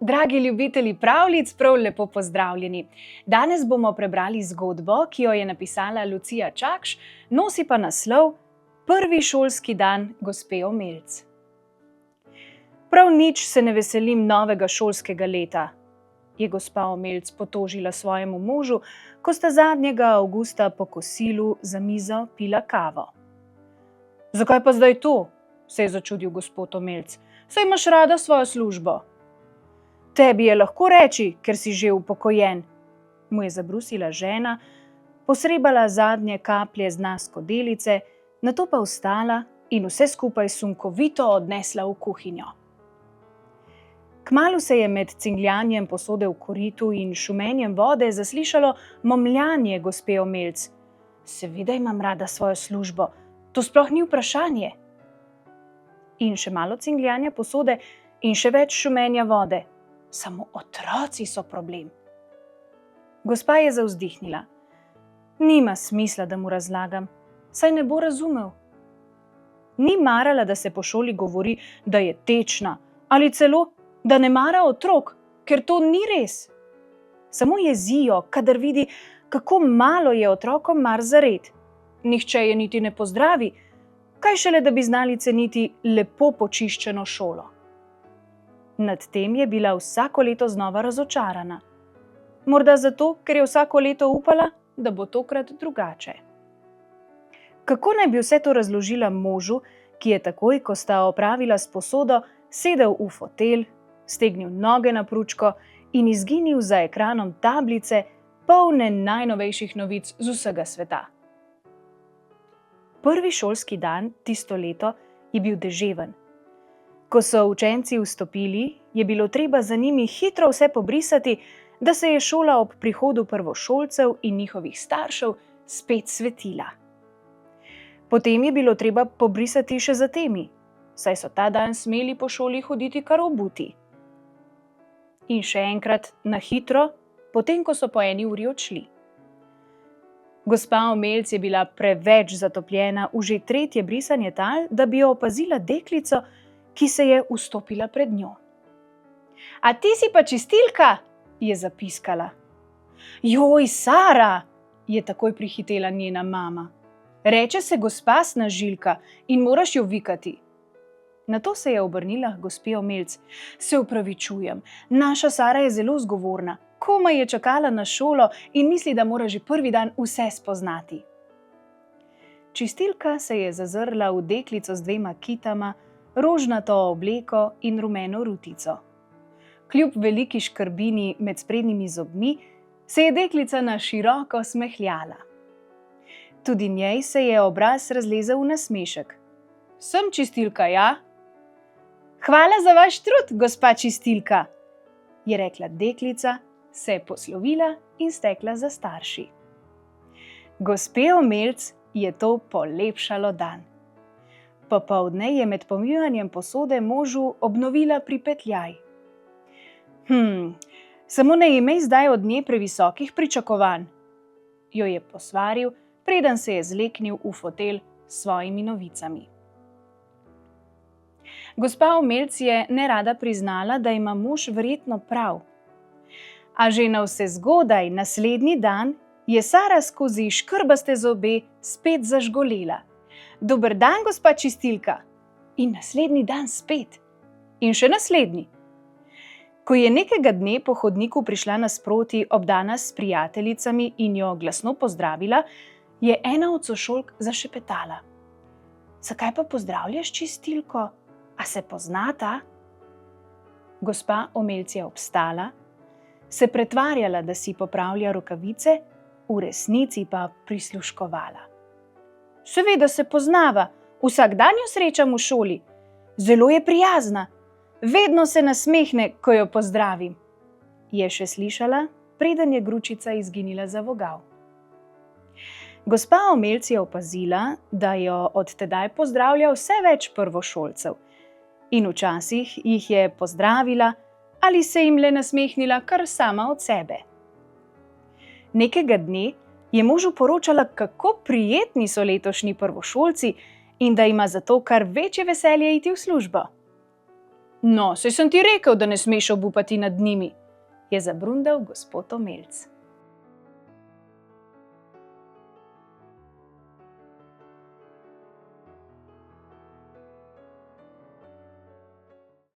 Dragi ljubitelji pravljic, prav lepo pozdravljeni. Danes bomo prebrali zgodbo, ki jo je napisala Lucija Čakš, nosi pa naslov Prvi šolski dan gospe Omelc. Prav nič se ne veselim novega šolskega leta, je gospa Omelc potožila svojemu možu, ko sta zadnjega avgusta po kosilu za mizo pila kavo. Zakaj pa zdaj to? Se je začudil gospod Omelc. Saj imaš rada svojo službo. Tebi je lahko reči, ker si že upokojen, mu je zabrusila žena, posrebala zadnje kaplje z dna skodelice, nato pa vstala in vse skupaj sunkovito odnesla v kuhinjo. Kmalu se je med cingljanjem posode v koritu in šumenjem vode zaslišalo momljanje gospe Omelc. Seveda imam rada svojo službo, to sploh ni vprašanje. In še malo cingljanja posode in še več šumenja vode. Samo otroci so problem. Gospa je zavzdihnila. Nima smisla, da mu razlagam, saj ne bo razumel. Ni marala, da se po šoli govori, da je tečna, ali celo, da ne mara otrok, ker to ni res. Samo jezijo, kadar vidi, kako malo je otrokom mar za red. Nihče je niti ne pozdravi, kaj šele, da bi znali ceniti lepo počiščeno šolo. Nad tem je bila vsako leto znova razočarana. Morda zato, ker je vsako leto upala, da bo tokrat drugače. Kako naj bi vse to razložila možu, ki je takoj, ko sta opravila s posodo, sedel v fotelj, stegnil noge na pručko in izginil za ekranom tablice, polne najnovejših novic z vsega sveta. Prvi šolski dan tisto leto je bil deževen. Ko so učenci vstopili, je bilo treba za njimi hitro vse pobrisati, da se je šola ob prihodu prvošolcev in njihovih staršev spet svetila. Potem je bilo treba pobrisati še za temi, saj so ta dan smeli po šoli hoditi kar obuti. In še enkrat na hitro, potem ko so po 1 uri odšli. Gospa Omelc je bila preveč zatopljena v že 3. brisanje tal, da bi jo opazila deklico, ki se je ustopila pred njo. A ti si pa čistilka, je zapiskala. Joj, Sara, je takoj prihitela njena mama. Reče se gospa Snažilka in moraš jo vikati. Nato se je obrnila k gospe Omelc. Se opravičujem, naša Sara je zelo zgovorna, komaj je čakala na šolo in misli, da mora že prvi dan vse spoznati. Čistilka se je zazrla v deklico z 2 kitama, rožnato obleko in rumeno rutico. Kljub veliki škrbini med sprednjimi zobmi se je deklica na široko smehljala. Tudi njej se je obraz razlezel v nasmešek. Sem čistilka, ja? Hvala za vaš trud, gospa čistilka, je rekla deklica, se je poslovila in stekla za starši. Gospe Omelc je to polepšalo dan. Popoldne je med pomivanjem posode možu obnovila pripetljaj. Samo ne imej zdaj od nje previsokih pričakovanj, jo je posvaril, preden se je zleknil v fotelj s svojimi novicami. Gospa Omelc je nerada priznala, da ima mož verjetno prav. A že navsezgodaj naslednji dan je Sara skozi škrbaste zobe spet zažgolela. Dober dan, gospa čistilka. In naslednji dan spet. In še naslednji. Ko je nekega dne po hodniku prišla nasproti obdana s prijateljicami in jo glasno pozdravila, je ena od sošolk zašepetala. Zakaj pa pozdravljaš čistilko? A se poznata? Gospa Omelc je obstala, se pretvarjala, da si popravlja rokavice, v resnici pa prisluškovala. Seveda se poznava, vsak dan jo srečam v šoli. Zelo je prijazna, vedno se nasmehne, ko jo pozdravim. Je še slišala, preden je gručica izginila za vogal. Gospa Omelc je opazila, da jo od tedaj pozdravlja vse več prvošolcev in včasih jih je pozdravila ali se jim le nasmehnila kar sama od sebe. Nekega dne je možu poročala, kako prijetni so letošnji prvošolci in da ima zato kar večje veselje iti v službo. No, saj sem ti rekel, da ne smeš obupati nad njimi, je zabrundal gospod Omelc.